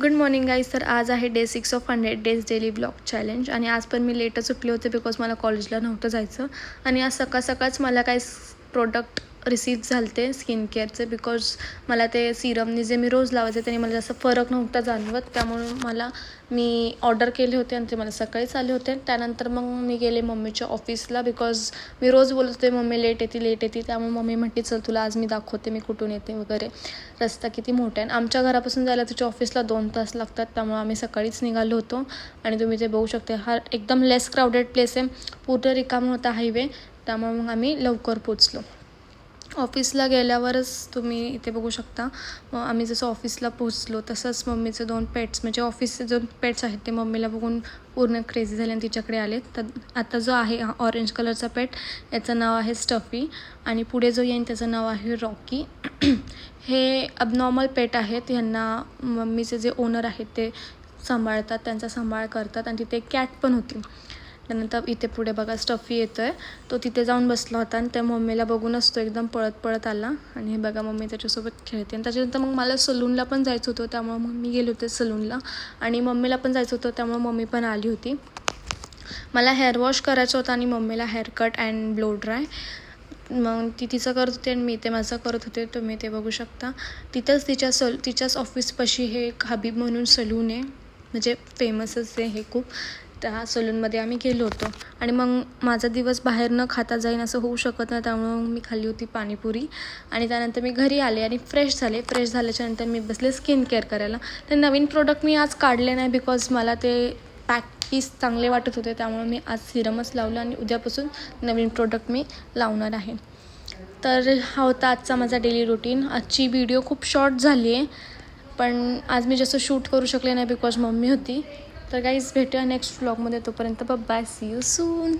Good morning guys. तर आज आहे day 6 of 100 days daily blog challenge. आणि आज पण मी लेटच उठले होते बिकॉज मला कॉलेजला नव्हतं जायचं. आणि आज सकाळच मला काही प्रोडक्ट रिसीव झाले स्किन केअरचे बिकॉज मला ते सिरमनी जे मी रोज लावायचे त्याने मला जास्त फरक नव्हता जाणवत. त्यामुळे मी ऑर्डर केले होते आणि ते मला सकाळीच आले होते. त्यानंतर मग मी गेले मम्मीच्या ऑफिसला बिकॉज मी रोज बोलत होते मम्मी लेट येते. त्यामुळे मम्मी म्हटली चल तुला आज मी दाखवते मी कुठून येते वगैरे. रस्ता किती मोठा आहे. आमच्या घरापासून जायला तिच्या ऑफिसला 2 तास लागतात. त्यामुळे आम्ही सकाळीच निघालो होतो. आणि तुम्ही ते बघू शकता हा एकदम लेस क्राऊडेड प्लेस आहे. पूर्ण रिकाम होता हायवे. त्यामुळे मग आम्ही लवकर पोचलो. ऑफिसला गेल्यावरच तुम्ही इथे बघू शकता. आम्ही जसं ऑफिसला पोचलो तसंच मम्मीचे 2 पेट्स म्हणजे ऑफिसचे 2 पेट्स आहेत ते मम्मीला बघून पूर्ण क्रेझी झाले आणि तिच्याकडे आले. तर आता जो आहे ऑरेंज कलरचा पेट याचं नाव आहे स्टफी आणि पुढे जो येईन त्याचं नाव आहे रॉकी. हे अबनॉर्मल पेट आहेत. ह्यांना मम्मीचे जे ओनर आहेत ते सांभाळतात, त्यांचा सांभाळ करतात. आणि तिथे कॅट पण होती. त्यानंतर इथे पुढे बघा स्टफी येतो आहे. तो तिथे जाऊन बसला होता आणि त्या मम्मीला बघूनच तो एकदम पळत आला. आणि हे बघा मम्मी त्याच्यासोबत खेळते. आणि त्याच्यानंतर मग मला सलूनला पण जायचं होतं त्यामुळे मग मी गेले होते सलूनला. आणि मम्मीला पण जायचं होतं त्यामुळे मम्मी पण आली होती. मला हेअर वॉश करायचं होतं आणि मम्मीला हेअरकट अँड ब्लो ड्राय. मग ती तिचं करत होते आणि मी ते माझं करत होते. तुम्ही ते बघू शकता. तिथंच तिच्याच ऑफिसपाशी हे एक हबीब म्हणून सलून आहे. म्हणजे फेमसच आहे हे खूप. त्या सलूनमध्ये आम्ही गेलो होतो. आणि मग माझा दिवस बाहेर न खाता जाईन असं होऊ शकत नाही. त्यामुळं मी खाल्ली होती पाणीपुरी. आणि त्यानंतर मी घरी आले आणि फ्रेश झाल्याच्यानंतर मी बसले स्किन केअर करायला. तर नवीन प्रोडक्ट मी आज काढले नाही बिकॉज मला ते पॅक पीस चांगले वाटत होते. त्यामुळे मी आज सिरमच लावलं आणि उद्यापासून नवीन प्रोडक्ट मी लावणार आहे. तर हा होता आजचा माझा डेली रुटीन. आजची व्हिडिओ खूप शॉर्ट झाली आहे पण आज मी जसं शूट करू शकले नाही बिकॉज मम्मी होती. तर गाईज भेटूया नेक्स्ट व्लॉगमध्ये. तोपर्यंत बाय, सी यू सून.